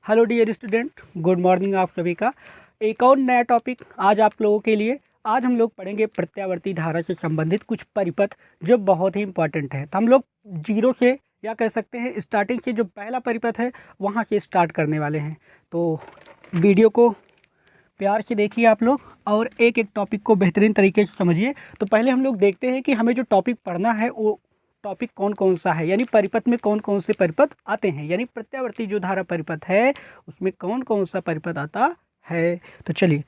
Hello dear student, good morning आप सभी का। एक और नया टॉपिक आज आप लोगों के लिए। आज हम लोग पढ़ेंगे प्रत्यावर्ती धारा से संबंधित कुछ परिपथ जो बहुत ही इंपॉर्टेंट है। तो हम लोग जीरो से या कह सकते हैं स्टार्टिंग से जो पहला परिपथ है वहाँ से स्टार्ट करने वाले हैं। तो वीडियो को प्यार से देखिए आप लोग और एक एक टॉपिक को बेहतरीन तरीके से समझिए। तो पहले हम लोग देखते हैं कि हमें जो टॉपिक पढ़ना है वो टॉपिक कौन कौन सा है, यानी परिपथ में कौन कौन से परिपथ आते हैं, यानी प्रत्यावर्ती जो धारा परिपथ है उसमें कौन कौन सा परिपथ आता है। तो चलिए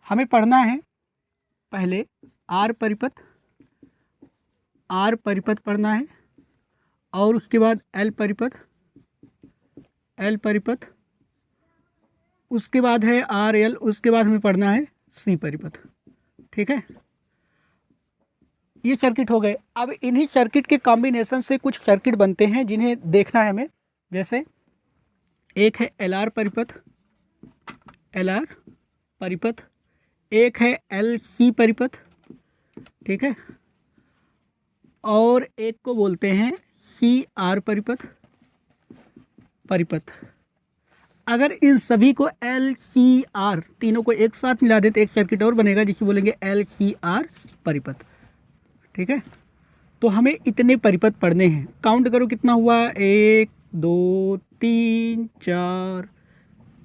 हमें पढ़ना है पहले आर परिपथ। आर परिपथ पढ़ना है और उसके बाद एल परिपथ। एल परिपथ उसके बाद है आर एल। उसके बाद हमें पढ़ना है सी परिपथ। ठीक है, ये सर्किट हो गए। अब इन्हीं सर्किट के कॉम्बिनेशन से कुछ सर्किट बनते हैं जिन्हें देखना है हमें। जैसे एक है एल आर परिपथ। एल आर परिपथ एक है एल सी परिपथ। ठीक है, और एक को बोलते हैं सी आर परिपथ। परिपथ अगर इन सभी को एल सी आर तीनों को एक साथ मिला दें तो एक सर्किट और बनेगा जिसे बोलेंगे एल सी आर परिपथ। ठीक है, तो हमें इतने परिपथ पढ़ने हैं। काउंट करो कितना हुआ, 1 2 3 4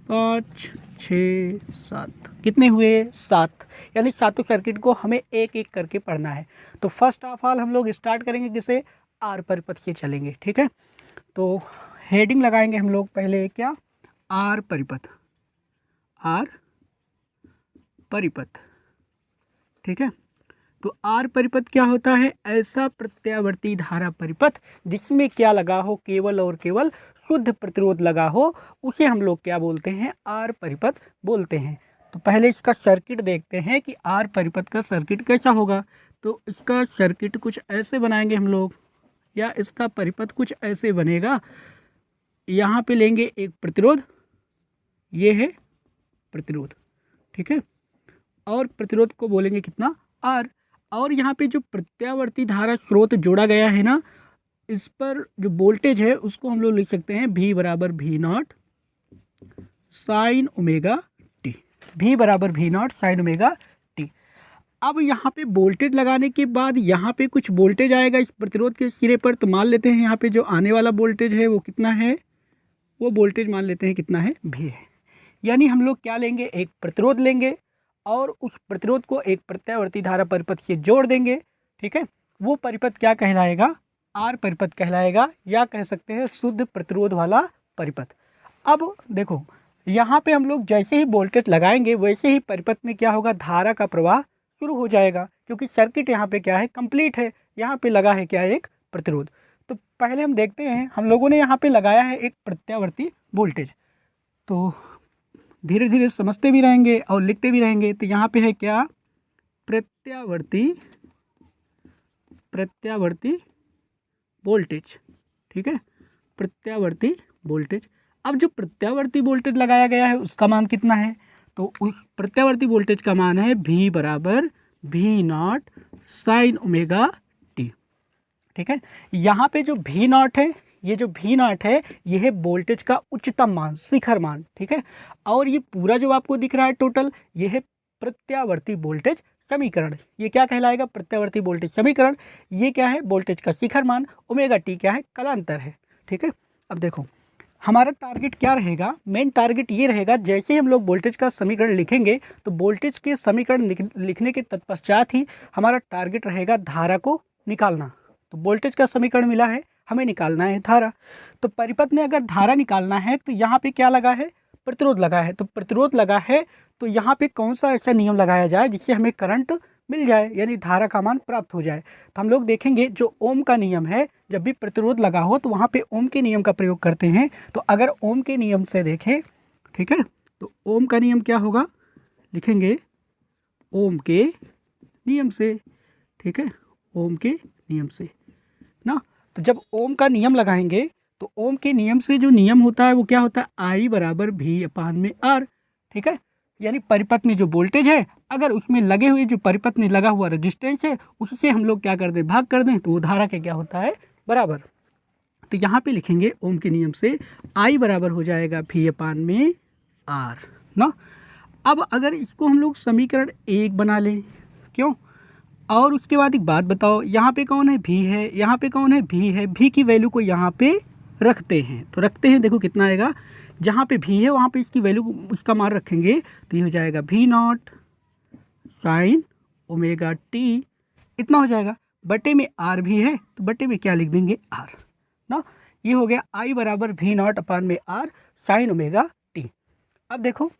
5 6 7। कितने हुए, 7। यानी सातों सर्किट को हमें एक एक करके पढ़ना है। तो फर्स्ट ऑफ ऑल हम लोग स्टार्ट करेंगे किसे, आर परिपथ से चलेंगे। ठीक है, तो हेडिंग लगाएंगे हम लोग पहले क्या, आर परिपथ। आर परिपथ। ठीक है, तो आर परिपथ क्या होता है, ऐसा प्रत्यावर्ती धारा परिपथ जिसमें क्या लगा हो, केवल और केवल शुद्ध प्रतिरोध लगा हो, उसे हम लोग क्या बोलते हैं, आर परिपथ बोलते हैं। तो पहले इसका सर्किट देखते हैं कि आर परिपथ का सर्किट कैसा होगा। तो इसका सर्किट कुछ ऐसे बनाएंगे हम लोग, या इसका परिपथ कुछ ऐसे बनेगा। यहाँ पे लेंगे एक प्रतिरोध, ये है प्रतिरोध। ठीक है, और प्रतिरोध को बोलेंगे कितना, आर। और यहाँ पे जो प्रत्यावर्ती धारा स्रोत जोड़ा गया है ना, इस पर जो वोल्टेज है उसको हम लोग लिख सकते हैं V बराबर V not sine omega T. V बराबर V not sine omega T. अब यहाँ पे वोल्टेज लगाने के बाद यहाँ पे कुछ वोल्टेज आएगा इस प्रतिरोध के सिरे पर। तो मान लेते हैं यहाँ पे जो आने वाला वोल्टेज है वो कितना है, वो वोल्टेज मान लेते हैं कितना है, V है। यानी हम लोग क्या लेंगे, एक प्रतिरोध लेंगे और उस प्रतिरोध को एक प्रत्यावर्ती धारा परिपथ से जोड़ देंगे। ठीक है, वो परिपथ क्या कहलाएगा, आर परिपथ कहलाएगा, या कह सकते हैं शुद्ध प्रतिरोध वाला परिपथ। अब देखो यहाँ पे हम लोग जैसे ही वोल्टेज लगाएंगे वैसे ही परिपथ में क्या होगा, धारा का प्रवाह शुरू हो जाएगा, क्योंकि सर्किट यहाँ पे क्या है, कंप्लीट है। यहाँ पे लगा है क्या, एक प्रतिरोध। तो पहले हम देखते हैं, हम लोगों ने यहाँ पे लगाया है एक प्रत्यावर्ती वोल्टेज। तो धीरे धीरे समझते भी रहेंगे और लिखते भी रहेंगे। तो यहाँ पे है क्या, प्रत्यावर्ती वोल्टेज। ठीक है, प्रत्यावर्ती वोल्टेज। अब जो प्रत्यावर्ती वोल्टेज लगाया गया है उसका मान कितना है, तो उस प्रत्यावर्ती वोल्टेज का मान है V बराबर V not sine omega T. ठीक है, यहाँ पे जो V नॉट है, ये जो V नॉट है ये है वोल्टेज का उच्चतम मान, शिखर मान। ठीक है, और ये पूरा जो आपको दिख रहा है टोटल, ये है प्रत्यावर्ती वोल्टेज समीकरण। ये क्या कहलाएगा, प्रत्यावर्ती वोल्टेज समीकरण। ये क्या है, वोल्टेज का शिखर मान। ओमेगा टी क्या है, कालांतर है। ठीक है, अब देखो हमारा टारगेट क्या रहेगा, मेन टारगेट ये रहेगा, जैसे ही हम लोग वोल्टेज का समीकरण लिखेंगे तो वोल्टेज के समीकरण लिखने के तत्पश्चात ही हमारा टारगेट रहेगा धारा को निकालना। तो वोल्टेज का समीकरण मिला है, हमें निकालना है धारा। तो परिपथ में अगर धारा निकालना है तो यहाँ पे क्या लगा है, प्रतिरोध लगा है। तो प्रतिरोध लगा है तो यहाँ पे कौन सा ऐसा नियम लगाया जाए जिससे हमें करंट मिल जाए, यानी धारा का मान प्राप्त हो जाए। तो हम लोग देखेंगे जो ओम का नियम है, जब भी प्रतिरोध लगा हो तो वहाँ पे ओम के नियम का प्रयोग करते हैं। तो अगर ओम के नियम से देखें, ठीक है, तो ओम का नियम क्या होगा, लिखेंगे ओम के नियम से। ठीक है, ओम के नियम से ना। तो जब ओम का नियम लगाएंगे तो ओम के नियम से जो नियम होता है वो क्या होता है, I बराबर V अपान में R। ठीक है, यानी परिपथ में जो वोल्टेज है अगर उसमें लगे हुए जो परिपथ में लगा हुआ रेजिस्टेंस है उससे हम लोग क्या कर दें, भाग कर दें, तो वो धारा के क्या होता है, बराबर। तो यहाँ पे लिखेंगे ओम के नियम से I बराबर हो जाएगा V अपान में R ना। अब अगर इसको हम लोग समीकरण 1 बना लें, क्यों, और उसके बाद एक बात बताओ, यहाँ पे कौन है, V है, यहाँ पे कौन है, V है, V की वैल्यू को यहाँ पे रखते हैं, तो रखते हैं, देखो कितना आएगा, जहाँ पे V है वहाँ पे इसकी वैल्यू, उसका मान रखेंगे तो ये हो जाएगा V not sine omega T, इतना हो जाएगा। बटे में R भी है तो बटे में क्या लिख देंगे, R ना। ये हो गया I बराबर V नॉट अपान में R साइन ओमेगा टी। अब देखो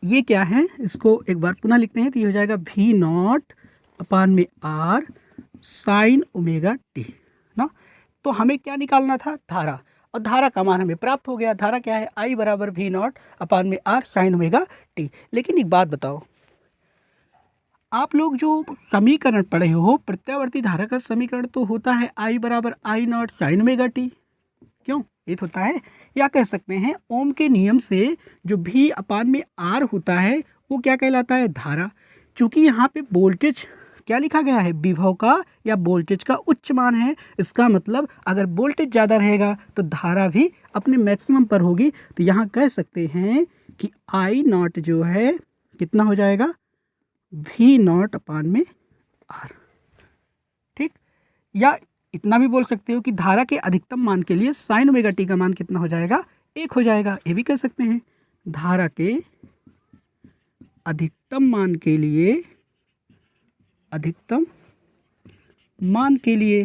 ये क्या है, इसको एक बार पुनः लिखते हैं तो ये हो जाएगा V नॉट अपान में R साइन ओमेगा टी ना। तो हमें क्या निकालना था, धारा, और धारा का मान हमें प्राप्त हो गया। धारा क्या है, I बराबर V नॉट अपान में R साइन ओमेगा टी। लेकिन एक बात बताओ, आप लोग जो समीकरण पढ़े हो, प्रत्यावर्ती धारा का समीकरण तो होता है I बराबर I not sine omega T, क्यों, ये तो होता है। या कह सकते हैं ओम के नियम से जो V अपान में R होता है वो क्या कहलाता है, धारा। चूंकि यहाँ पे वोल्टेज क्या लिखा गया है, विभव का या वोल्टेज का उच्च मान है, इसका मतलब अगर वोल्टेज ज़्यादा रहेगा तो धारा भी अपने मैक्सिमम पर होगी। तो यहाँ कह सकते हैं कि I नॉट जो है कितना हो जाएगा, V नॉट अपान में R, ठीक। या इतना भी बोल सकते हो कि धारा के अधिकतम मान के लिए साइन ओमेगा टी का मान कितना हो जाएगा, 1 हो जाएगा। ये भी कह सकते हैं धारा के अधिकतम मान के लिए, अधिकतम मान के लिए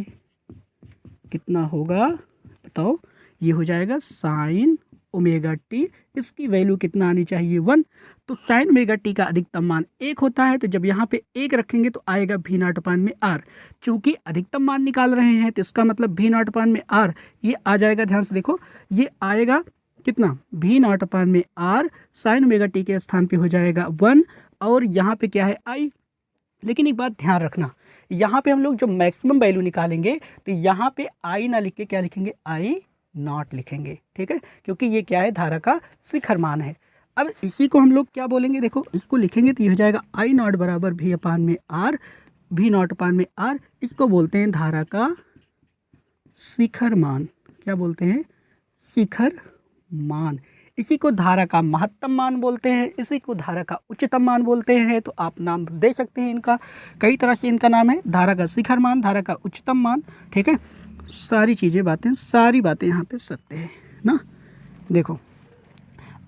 कितना होगा बताओ, ये हो जाएगा साइन ओमेगा टी, इसकी वैल्यू कितना आनी चाहिए, 1। तो साइन ओमेगा टी का अधिकतम मान 1 होता है, तो जब यहाँ पे 1 रखेंगे तो आएगा V नॉट अपान में R। चूंकि अधिकतम मान निकाल रहे हैं तो इसका मतलब V नॉट अपान में R ये आ जाएगा, ध्यान से देखो, ये आएगा कितना, V नॉट अपान में R साइन ओमेगा टी के स्थान पे हो जाएगा 1, और यहाँ पे क्या है I। लेकिन एक बात ध्यान रखना, यहाँ पे हम लोग जो मैक्सिमम वैल्यू निकालेंगे तो यहाँ पे I ना लिख के क्या लिखेंगे, I नॉट लिखेंगे, ठीक है, क्योंकि ये क्या है, धारा का शिखर मान है। अब इसी को हम लोग क्या बोलेंगे, देखो इसको लिखेंगे तो ये हो जाएगा I नॉट बराबर V अपान में R, V नॉट अपान में R, इसको बोलते हैं धारा का शिखर मान। क्या बोलते हैं, शिखर मान। इसी को धारा का महत्तम मान बोलते हैं, इसी को धारा का उच्चतम मान बोलते हैं। तो आप नाम दे सकते हैं इनका, कई तरह से इनका नाम है, धारा का शिखर मान, धारा का उच्चतम मान, ठीक है। सारी चीज़ें बातें, सारी बातें यहाँ पे सत्य है ना। देखो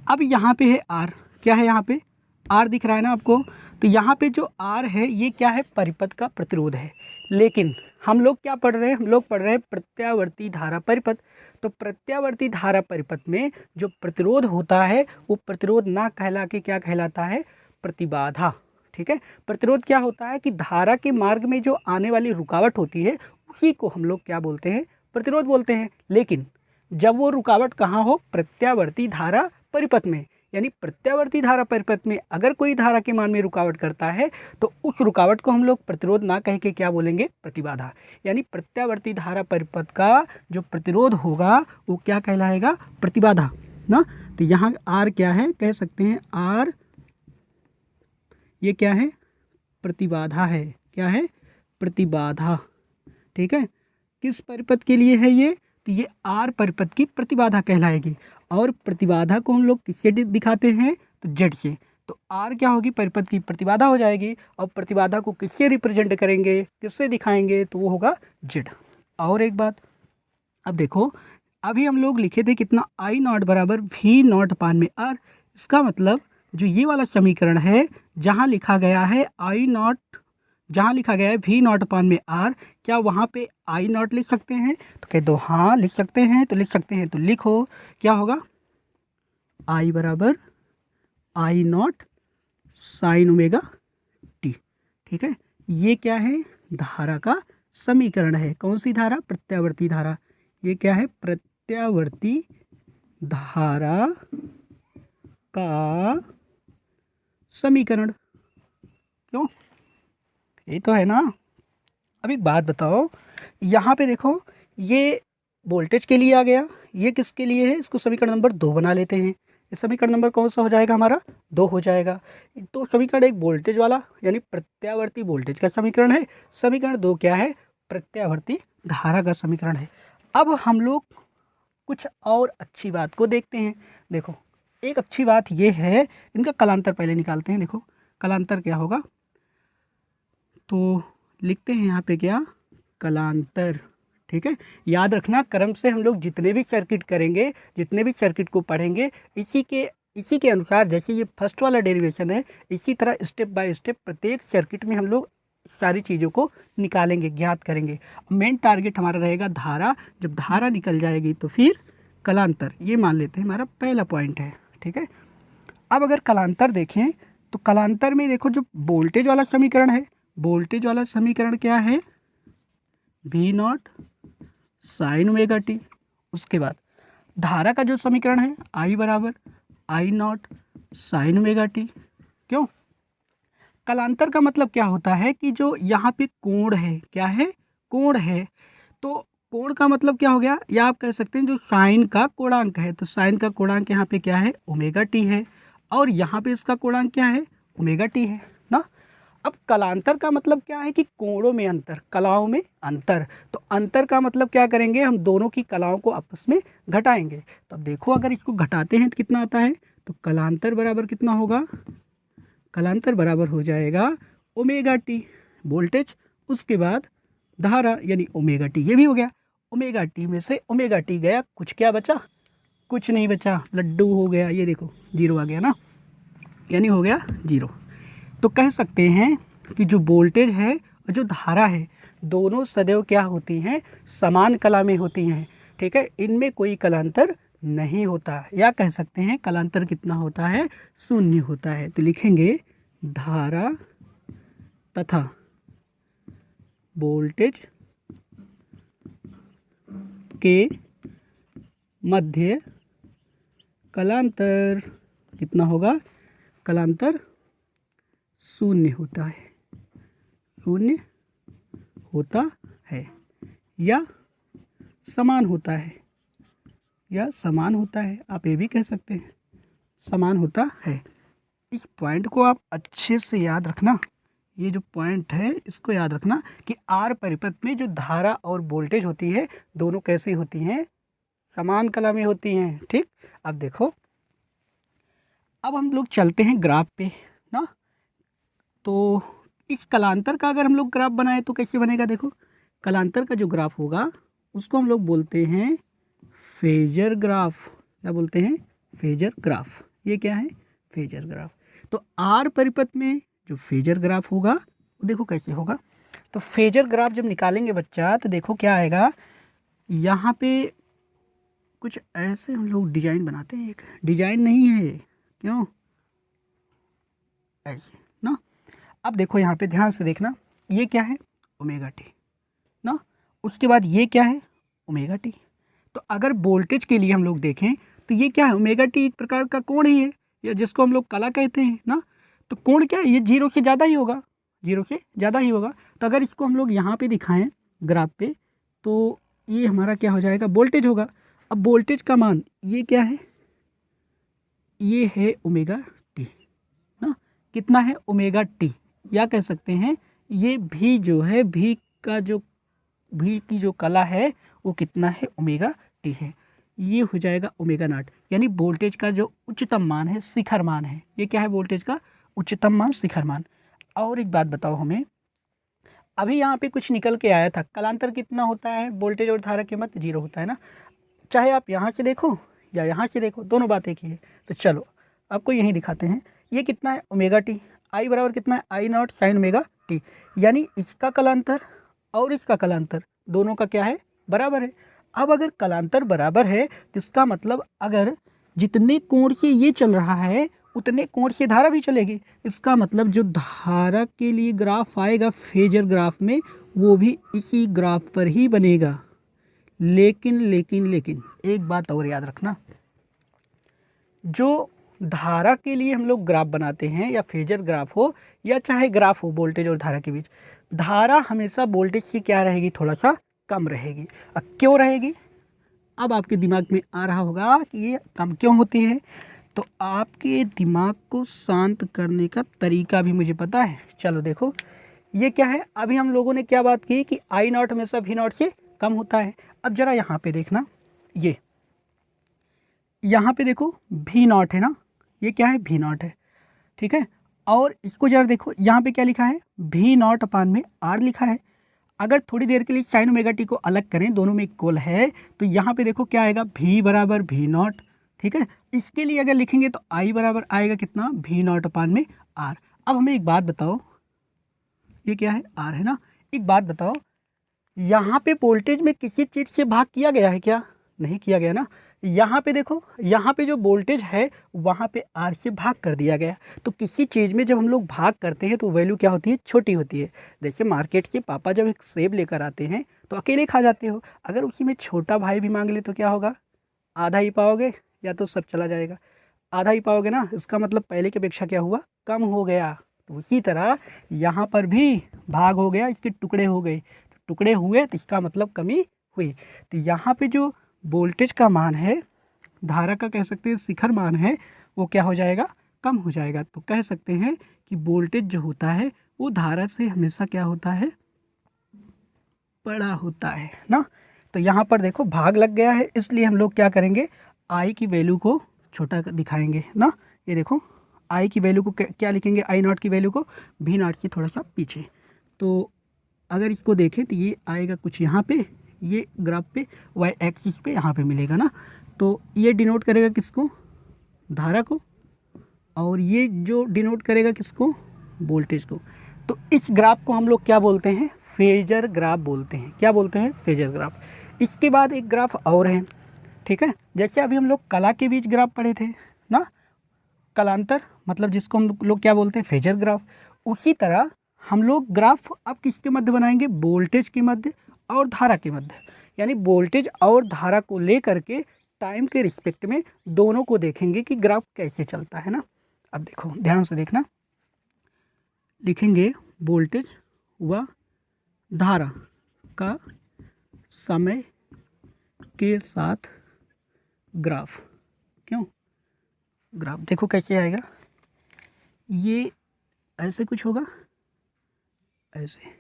अब यहाँ पे है R, क्या है, यहाँ पे R दिख रहा है ना आपको, तो यहाँ पे जो R है ये क्या है, परिपथ का प्रतिरोध है। लेकिन हम लोग क्या पढ़ रहे हैं, हम लोग पढ़ रहे हैं प्रत्यावर्ती धारा परिपथ। तो प्रत्यावर्ती धारा परिपथ में जो प्रतिरोध होता है वो प्रतिरोध ना कहला के क्या कहलाता है, प्रतिबाधा, ठीक है। प्रतिरोध क्या होता है कि धारा के मार्ग में जो आने वाली रुकावट होती है उसी को हम लोग क्या बोलते हैं, प्रतिरोध बोलते हैं। लेकिन जब वो रुकावट कहाँ हो, प्रत्यावर्ती धारा परिपथ में, यानी प्रत्यावर्ती धारा परिपथ में अगर कोई धारा के मान में रुकावट करता है तो उस रुकावट को हम लोग प्रतिरोध ना कह के क्या बोलेंगे, प्रतिबाधा। यानी प्रत्यावर्ती धारा परिपथ का जो प्रतिरोध होगा वो क्या कहलाएगा, प्रतिबाधा ना। तो यहाँ R क्या है, कह सकते हैं R ये क्या है, प्रतिबाधा है। क्या है, प्रतिबाधा, ठीक है। किस परिपथ के लिए है ये, तो ये R परिपथ की प्रतिबाधा कहलाएगी। और प्रतिबाधा को हम लोग किससे दिखाते हैं, तो Z से। तो R क्या होगी, परिपथ की प्रतिबाधा हो जाएगी। और प्रतिबाधा को किससे रिप्रेजेंट करेंगे, किससे दिखाएंगे, तो वो होगा Z। और एक बात, अब देखो अभी हम लोग लिखे थे कितना, I नॉट बराबर V नॉट अपान में R। इसका मतलब जो ये वाला समीकरण है जहाँ लिखा गया है I नॉट, जहाँ लिखा गया है V नॉट अपान में R, क्या वहाँ पे I नॉट लिख सकते हैं, तो कह दो हाँ लिख सकते हैं। तो लिख सकते हैं तो लिखो, क्या होगा, I बराबर I not sine omega T, ठीक है। ये क्या है, धारा का समीकरण है। कौन सी धारा, प्रत्यावर्ती धारा। ये क्या है, प्रत्यावर्ती धारा का समीकरण, क्यों, ये तो है ना। अब एक बात बताओ, यहाँ पे देखो ये वोल्टेज के लिए आ गया, ये किसके लिए है, इसको समीकरण नंबर 2 बना लेते हैं। इस समीकरण नंबर कौन सा हो जाएगा हमारा, 2 हो जाएगा। तो समीकरण एक वोल्टेज वाला यानी प्रत्यावर्ती वोल्टेज का समीकरण है, समीकरण 2 क्या है, प्रत्यावर्ती धारा का समीकरण है। अब हम लोग कुछ और अच्छी बात को देखते हैं। देखो एक अच्छी बात ये है, इनका कलांतर पहले निकालते हैं। देखो कलांतर क्या होगा, तो लिखते हैं यहाँ पे क्या, कलांतर। ठीक है, याद रखना क्रम से हम लोग जितने भी सर्किट करेंगे, जितने भी सर्किट को पढ़ेंगे, इसी के अनुसार, जैसे ये फर्स्ट वाला डेरिवेशन है, इसी तरह स्टेप बाय स्टेप प्रत्येक सर्किट में हम लोग सारी चीज़ों को निकालेंगे, ज्ञात करेंगे। मेन टारगेट हमारा रहेगा धारा। जब धारा निकल जाएगी तो फिर कलांतर, ये मान लेते हैं हमारा पहला पॉइंट है। ठीक है, अब अगर कलांतर देखें तो कलांतर में देखो जो वोल्टेज वाला समीकरण है, वोल्टेज वाला समीकरण क्या है, V naught sine omega T. उसके बाद धारा का जो समीकरण है, आई बराबर I naught sine omega T. क्यों, कलांतर का मतलब क्या होता है कि जो यहाँ पे कोण है, क्या है, कोण है, तो कोण का मतलब क्या हो गया, या आप कह सकते हैं जो साइन का कोणांक है, तो साइन का कोणांक यहाँ पे क्या है, ओमेगा टी है, और यहाँ पे इसका कोणांक क्या है, ओमेगा टी है ना। अब कलांतर का मतलब क्या है कि कोणों में अंतर, कलाओं में अंतर। तो अंतर का मतलब क्या करेंगे, हम दोनों की कलाओं को आपस में घटाएंगे। तो अब देखो अगर इसको घटाते हैं तो कितना आता है, तो कलांतर बराबर कितना होगा, कलांतर बराबर हो जाएगा ओमेगा टी वोल्टेज, उसके बाद धारा यानी ओमेगा टी, ये भी हो गया। ओमेगा टी में से ओमेगा टी गया, कुछ क्या बचा, कुछ नहीं बचा, लड्डू हो गया, ये देखो जीरो आ गया ना, यानी हो गया जीरो। तो कह सकते हैं कि जो वोल्टेज है और जो धारा है दोनों सदैव क्या होती हैं, समान कला में होती हैं। ठीक है, इनमें कोई कलांतर नहीं होता, या कह सकते हैं कलांतर कितना होता है, शून्य होता है। तो लिखेंगे धारा तथा वोल्टेज के मध्य कलांतर कितना होगा, कलांतर शून्य होता है, शून्य होता है, या समान होता है, या समान होता है, आप ये भी कह सकते हैं समान होता है। इस पॉइंट को आप अच्छे से याद रखना, ये जो पॉइंट है इसको याद रखना कि आर परिपथ में जो धारा और वोल्टेज होती है दोनों कैसी होती हैं, समान कला में होती हैं। ठीक, अब देखो अब हम लोग चलते हैं ग्राफ पे ना। तो इस कलांतर का अगर हम लोग ग्राफ बनाए तो कैसे बनेगा, देखो कलांतर का जो ग्राफ होगा उसको हम लोग बोलते हैं फेजर ग्राफ। क्या बोलते हैं, फेजर ग्राफ। ये क्या है, फेजर ग्राफ। तो आर परिपथ में जो फेजर ग्राफ होगा वो देखो कैसे होगा। तो फेजर ग्राफ जब निकालेंगे बच्चा तो देखो क्या आएगा, यहाँ पे कुछ ऐसे हम लोग डिजाइन बनाते हैं, एक डिजाइन नहीं है, क्यों ऐसे ना। अब देखो यहाँ पे ध्यान से देखना, ये क्या है, ओमेगा टी ना, उसके बाद ये क्या है, ओमेगा टी। तो अगर वोल्टेज के लिए हम लोग देखें तो ये क्या है, ओमेगा टी एक प्रकार का कोण ही है, या जिसको हम लोग कला कहते हैं ना। तो कोण क्या है, ये जीरो से ज़्यादा ही होगा, जीरो से ज़्यादा ही होगा। तो अगर इसको हम लोग यहाँ पे दिखाएं ग्राफ पे तो ये हमारा क्या हो जाएगा, वोल्टेज होगा। अब वोल्टेज का मान ये क्या है, ये है ओमेगा टी ना, कितना है, ओमेगा टी, या कह सकते हैं ये भी जो है, भी की जो कला है वो कितना है, ओमेगा टी है। ये हो जाएगा ओमेगा नॉट, यानी वोल्टेज का जो उच्चतम मान है, शिखर मान है। ये क्या है, वोल्टेज का उच्चतम मान, शिखर मान। और एक बात बताओ हमें, अभी यहाँ पे कुछ निकल के आया था, कलांतर कितना होता है, वोल्टेज और धारा के मध्य जीरो होता है ना। चाहे आप यहाँ से देखो या यहाँ से देखो, दोनों बात एक ही है। तो चलो आपको यहीं दिखाते हैं, ये कितना है, ओमेगा टी, आई बराबर कितना है, आई नॉट साइन ओमेगा टी, यानी इसका कलांतर और इसका कलांतर दोनों का क्या है, बराबर है। अब अगर कलांतर बराबर है तो इसका मतलब अगर जितने कोण से ये चल रहा है उतने कोण से धारा भी चलेगी। इसका मतलब जो धारा के लिए ग्राफ आएगा फेजर ग्राफ में वो भी इसी ग्राफ पर ही बनेगा। लेकिन लेकिन लेकिन एक बात और याद रखना, जो धारा के लिए हम लोग ग्राफ बनाते हैं, या फेजर ग्राफ हो या चाहे ग्राफ हो वोल्टेज और धारा के बीच, धारा हमेशा वोल्टेज से क्या रहेगी, थोड़ा सा कम रहेगी। अब क्यों रहेगी, अब आपके दिमाग में आ रहा होगा कि ये कम क्यों होती है। तो आपके दिमाग को शांत करने का तरीका भी मुझे पता है। चलो देखो ये क्या है, अभी हम लोगों ने क्या बात की कि आई नॉट हमेशा वी नॉट से कम होता है। अब जरा यहाँ पे देखना, ये यहाँ पे देखो भी नॉट है ना, ये क्या है भी नॉट है, ठीक है। और इसको जरा देखो यहाँ पे क्या लिखा है, भी नॉट अपान में आर लिखा है। अगर थोड़ी देर के लिए साइन ओमेगा टी को अलग करें, दोनों में इक्वल है, तो यहाँ पे देखो क्या आएगा, भी बराबर भी नॉट, ठीक है। इसके लिए अगर लिखेंगे तो आई बराबर आएगा कितना, भी नॉट अपान में आर। अब हमें एक बात बताओ, ये क्या है, आर है ना। एक बात बताओ, यहाँ पे वोल्टेज में किसी चीज़ से भाग किया गया है क्या, नहीं किया गया ना। यहाँ पे देखो, यहाँ पे जो वोल्टेज है वहाँ पे आर से भाग कर दिया गया। तो किसी चीज़ में जब हम लोग भाग करते हैं तो वैल्यू क्या होती है, छोटी होती है। जैसे मार्केट से पापा जब एक सेब लेकर आते हैं तो अकेले खा जाते हो, अगर उसी में छोटा भाई भी मांग ले तो क्या होगा, आधा ही पाओगे या तो सब चला जाएगा, आधा ही पाओगे ना। इसका मतलब पहले की अपेक्षा क्या हुआ, कम हो गया। तो उसी तरह यहाँ पर भी भाग हो गया, इसके टुकड़े हो गए, टुकड़े हुए तो इसका मतलब कमी हुई। तो यहाँ पे जो वोल्टेज का मान है, धारा का कह सकते हैं शिखर मान है, वो क्या हो जाएगा, कम हो जाएगा। तो कह सकते हैं कि वोल्टेज जो होता है वो धारा से हमेशा क्या होता है, बड़ा होता है ना। तो यहाँ पर देखो भाग लग गया है, इसलिए हम लोग क्या करेंगे, आई की वैल्यू को छोटा दिखाएंगे ना। ये देखो आई की वैल्यू को क्या लिखेंगे, आई नॉट की वैल्यू को भी नॉट से थोड़ा सा पीछे। तो अगर इसको देखें तो ये आएगा कुछ यहाँ पे, ये ग्राफ पे वाई एक्सिस पे यहाँ पे मिलेगा ना। तो ये डिनोट करेगा किसको, धारा को, और ये जो डिनोट करेगा किसको, वोल्टेज को। तो इस ग्राफ को हम लोग क्या बोलते हैं, फेजर ग्राफ बोलते हैं। क्या बोलते हैं, फेजर ग्राफ। इसके बाद एक ग्राफ और है, ठीक है। जैसे अभी हम लोग कला के बीच ग्राफ पढ़े थे ना, कलांतर मतलब जिसको हम लोग क्या बोलते हैं, फेजर ग्राफ। उसी तरह हम लोग ग्राफ अब किसके मध्य बनाएंगे, वोल्टेज के मध्य और धारा के मध्य। यानी वोल्टेज और धारा को लेकर के टाइम के रिस्पेक्ट में दोनों को देखेंगे कि ग्राफ कैसे चलता है ना। अब देखो ध्यान से देखना, लिखेंगे वोल्टेज व धारा का समय के साथ ग्राफ। क्यों, ग्राफ देखो कैसे आएगा, ये ऐसे कुछ होगा, ऐसे,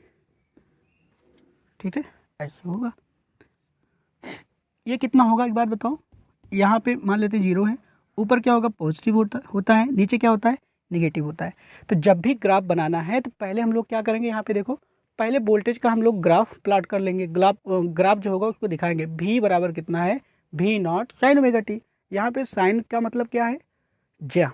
ठीक है, ऐसे होगा। ये कितना होगा एक बात बताओ, यहाँ पे मान लेते 0 है, ऊपर क्या होगा, पॉजिटिव होता है, नीचे क्या होता है, निगेटिव होता है। तो जब भी ग्राफ बनाना है तो पहले हम लोग क्या करेंगे, यहाँ पे देखो पहले वोल्टेज का हम लोग ग्राफ प्लॉट कर लेंगे। ग्राफ जो होगा उसको दिखाएंगे, भी बराबर कितना है, भी नॉट साइन ओमेगा टी। यहाँ पे साइन का मतलब क्या है, ज्या,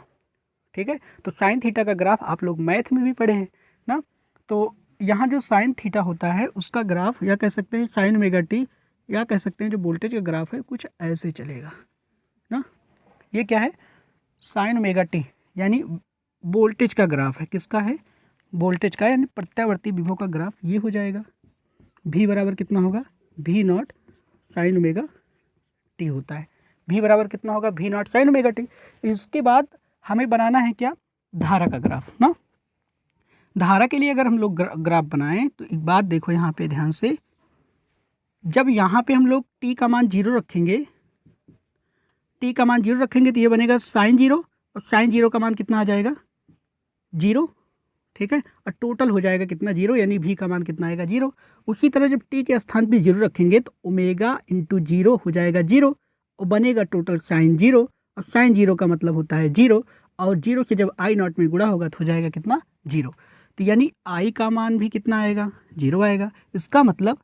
ठीक है। तो साइन थीटा का ग्राफ आप लोग मैथ में भी पढ़े हैं ना। तो यहाँ जो साइन थीटा होता है उसका ग्राफ, या कह सकते हैं साइन ओमेगा टी, या कह सकते हैं जो वोल्टेज का ग्राफ है कुछ ऐसे चलेगा ना। ये क्या है, साइन ओमेगा टी, यानी वोल्टेज का ग्राफ है, किसका है, वोल्टेज का, यानी प्रत्यावर्ती विभव का ग्राफ ये हो जाएगा। भी बराबर कितना होगा, भी नॉट साइन ओमेगा टी होता है। भी बराबर कितना होगा, भी नॉट साइन ओमेगा टी। इसके बाद हमें बनाना है क्या, धारा का ग्राफ ना। धारा के लिए अगर हम लोग ग्राफ बनाएं तो एक बात देखो यहाँ पे ध्यान से, जब यहाँ पे हम लोग t का मान 0 रखेंगे, t का मान 0 रखेंगे तो ये बनेगा साइन 0, और साइन 0 का मान कितना आ जाएगा, 0, ठीक है। और टोटल हो जाएगा कितना, 0, यानी v का मान कितना आएगा, 0। उसी तरह जब t के स्थान पे 0 रखेंगे तो ओमेगा इंटू 0 हो जाएगा 0, और बनेगा टोटल साइन 0, और साइन 0 का मतलब होता है 0, और 0 से जब आई नॉट में गुणा होगा तो हो जाएगा कितना, 0। तो यानी आई का मान भी कितना आएगा, 0 आएगा। इसका मतलब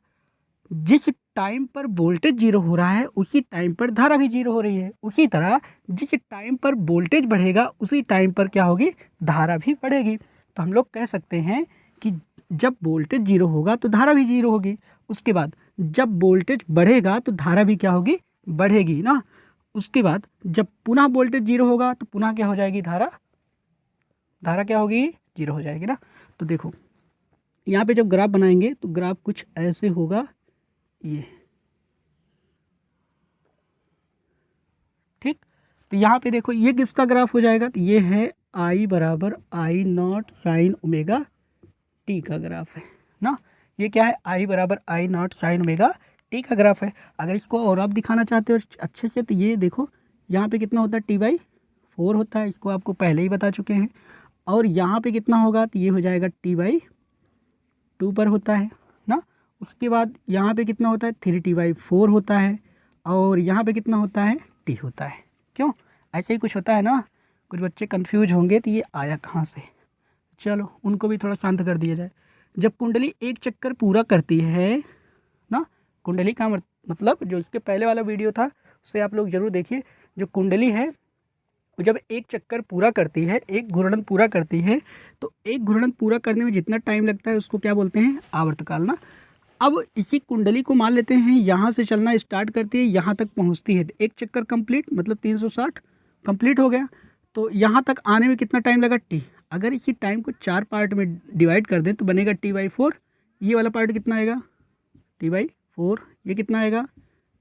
जिस टाइम पर वोल्टेज 0 हो रहा है उसी टाइम पर धारा भी 0 हो रही है। उसी तरह जिस टाइम पर वोल्टेज बढ़ेगा उसी टाइम पर क्या होगी, धारा भी बढ़ेगी। तो हम लोग कह सकते हैं कि जब वोल्टेज 0 होगा तो धारा भी 0 होगी। उसके बाद जब वोल्टेज बढ़ेगा तो धारा भी क्या होगी, बढ़ेगी ना। उसके बाद जब पुनः वोल्टेज 0 होगा तो पुनः क्या हो जाएगी, धारा क्या होगी, 0 हो जाएगी ना। तो देखो यहाँ पे जब ग्राफ बनाएंगे तो ग्राफ कुछ ऐसे होगा, ये ठीक। तो यहाँ पे देखो ये किसका ग्राफ हो जाएगा, तो ये है आई बराबर I naught sine omega T का ग्राफ है ना। ये क्या है, आई बराबर I naught sine omega T का ग्राफ है। अगर इसको और आप दिखाना चाहते हो अच्छे से तो ये देखो यहाँ पे कितना होता है, t/4 होता है, इसको आपको पहले ही बता चुके हैं। और यहाँ पे कितना होगा, तो ये हो जाएगा t/2 पर होता है ना। उसके बाद यहाँ पे कितना होता है 3t/4 होता है, और यहाँ पे कितना होता है t होता है। क्यों, ऐसे ही कुछ होता है ना, कुछ बच्चे कंफ्यूज होंगे तो ये आया कहाँ से। चलो उनको भी थोड़ा शांत कर दिया जाए। जब कुंडली एक चक्कर पूरा करती है ना, कुंडली का मतलब जो इसके पहले वाला वीडियो था उसे आप लोग ज़रूर देखिए। जो कुंडली है वो जब एक चक्कर पूरा करती है, एक घूर्णन पूरा करती है, तो एक घूर्णन पूरा करने में जितना टाइम लगता है उसको क्या बोलते हैं, आवर्तकाल ना। अब इसी कुंडली को मान लेते हैं यहाँ से चलना स्टार्ट करती है, यहाँ तक पहुँचती है, एक चक्कर कंप्लीट मतलब 360 कंप्लीट हो गया। तो यहाँ तक आने में कितना टाइम लगा t। अगर इसी टाइम को 4 पार्ट में डिवाइड कर दें तो बनेगा t/4। ये वाला पार्ट कितना आएगा t/4, ये कितना आएगा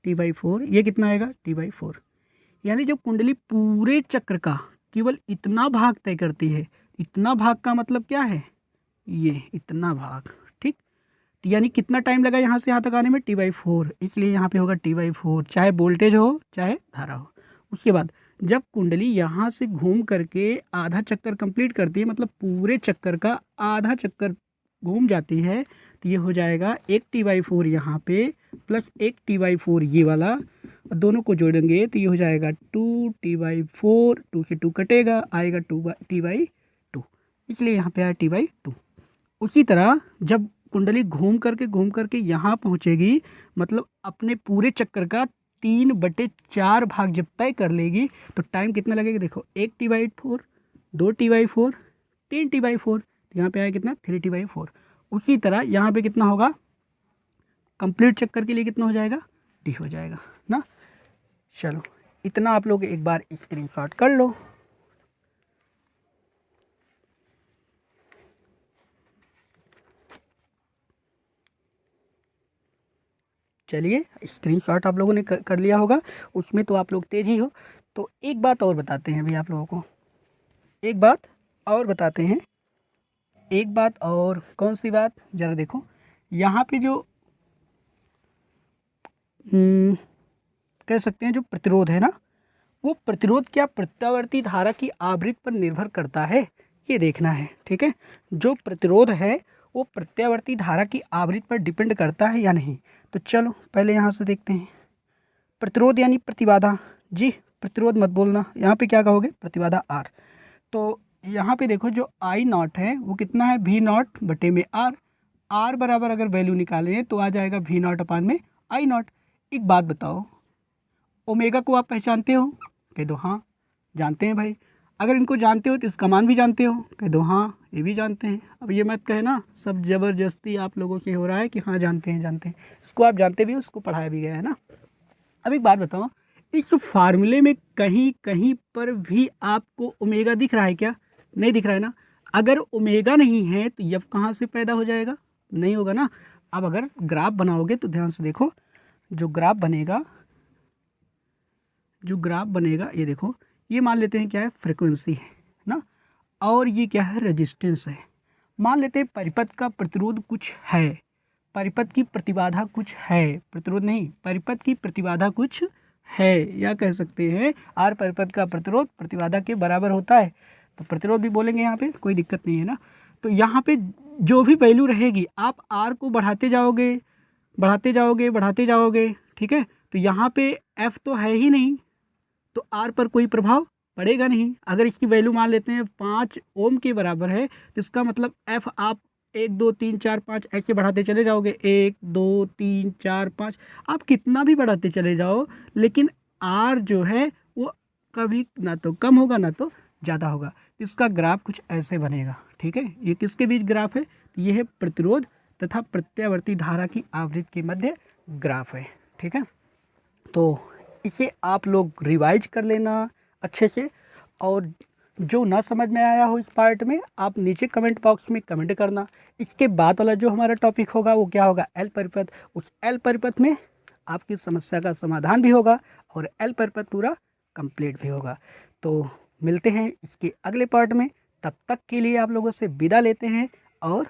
t/4, ये कितना आएगा t/4। यानी जब कुंडली पूरे चक्र का केवल इतना भाग तय करती है, इतना भाग का मतलब क्या है, ये इतना भाग, ठीक। तो यानी कितना टाइम लगा यहाँ से यहाँ तक आने में t/4, इसलिए यहाँ पे होगा t/4, चाहे वोल्टेज हो चाहे धारा हो। उसके बाद जब कुंडली यहाँ से घूम करके आधा चक्कर कंप्लीट करती है, मतलब पूरे चक्कर का आधा चक्कर घूम जाती है, तो ये हो जाएगा एक t/4 यहाँ पे प्लस एक t/4 ये वाला, दोनों को जोड़ेंगे तो ये हो जाएगा 2t/4, 2 से 2 कटेगा, आएगा t/2, इसलिए यहाँ पे आया t/2। उसी तरह जब कुंडली घूम करके यहाँ पहुँचेगी, मतलब अपने पूरे चक्कर का 3/4 भाग जब तय कर लेगी, तो टाइम कितना लगेगा, देखो एक t/4, 2 t/4, 3 t/4, तो यहाँ पे आया कितना 3t/4। उसी तरह यहाँ पे कितना होगा, कंप्लीट चक्कर के लिए कितना हो जाएगा, t हो जाएगा ना। चलो इतना आप लोग एक बार स्क्रीनशॉट कर लो। चलिए स्क्रीनशॉट आप लोगों ने कर लिया होगा, उसमें तो आप लोग तेज ही हो। तो एक बात और बताते हैं भाई आप लोगों को, एक बात और बताते हैं, एक बात और, कौन सी बात, ज़रा देखो यहाँ पे जो कह सकते हैं जो प्रतिरोध है ना, वो प्रतिरोध क्या प्रत्यावर्ती धारा की आवृत्ति पर निर्भर करता है, ये देखना है, ठीक है। जो प्रतिरोध है वो प्रत्यावर्ती धारा की आवृत्ति पर डिपेंड करता है या नहीं। तो चलो पहले यहाँ से देखते हैं। प्रतिरोध यानी प्रतिबाधा, जी प्रतिरोध मत बोलना, यहाँ पे क्या कहोगे, प्रतिबाधा R। तो यहाँ पे देखो जो I0 है वो कितना है V0/R। R बराबर अगर वैल्यू निकालें तो आ जाएगा V0/में I0। एक बात बताओ, ओमेगा को आप पहचानते हो, कह दो हाँ जानते हैं भाई। अगर इनको जानते हो तो इसका मान भी जानते हो, कह दो हाँ ये भी जानते हैं। अब ये मत कहे ना सब ज़बरदस्ती आप लोगों से हो रहा है कि हाँ जानते हैं जानते हैं, इसको आप जानते भी हो, उसको पढ़ाया भी गया है ना। अब एक बात बताओ, इस फार्मूले में कहीं कहीं पर भी आपको ओमेगा दिख रहा है क्या, नहीं दिख रहा है ना। अगर ओमेगा नहीं है तो यफ कहाँ से पैदा हो जाएगा, नहीं होगा ना। अब अगर ग्राफ बनाओगे तो ध्यान से देखो, जो ग्राफ बनेगा ये देखो, ये मान लेते हैं क्या है, फ्रिक्वेंसी है ना, और ये क्या है, रेजिस्टेंस है। मान लेते हैं परिपथ का प्रतिरोध कुछ है, परिपथ की प्रतिबाधा कुछ है, प्रतिरोध नहीं परिपथ की प्रतिबाधा कुछ है, या कह सकते हैं आर परिपथ का प्रतिरोध प्रतिबाधा के बराबर होता है, तो प्रतिरोध भी बोलेंगे, यहाँ पे कोई दिक्कत नहीं है ना। तो यहाँ पे जो भी वैल्यू रहेगी आप आर को बढ़ाते जाओगे, ठीक है। तो यहाँ पे एफ तो है ही नहीं, तो आर पर कोई प्रभाव पड़ेगा नहीं। अगर इसकी वैल्यू मान लेते हैं 5 ओम के बराबर है, तो इसका मतलब एफ आप 1 2 3 4 5 ऐसे बढ़ाते चले जाओगे, 1 2 3 4 5, आप कितना भी बढ़ाते चले जाओ, लेकिन आर जो है वो कभी ना तो कम होगा ना तो ज़्यादा होगा। इसका ग्राफ कुछ ऐसे बनेगा, ठीक है। ये किसके बीच ग्राफ है, ये है प्रतिरोध तथा प्रत्यावर्ती धारा की आवृत्ति के मध्य ग्राफ है, ठीक है। तो इसे आप लोग रिवाइज कर लेना अच्छे से, और जो ना समझ में आया हो इस पार्ट में आप नीचे कमेंट बॉक्स में कमेंट करना। इसके बाद वाला जो हमारा टॉपिक होगा वो क्या होगा, एल परिपथ। उस एल परिपथ में आपकी समस्या का समाधान भी होगा और एल परिपथ पूरा कंप्लीट भी होगा। तो मिलते हैं इसके अगले पार्ट में, तब तक के लिए आप लोगों से विदा लेते हैं और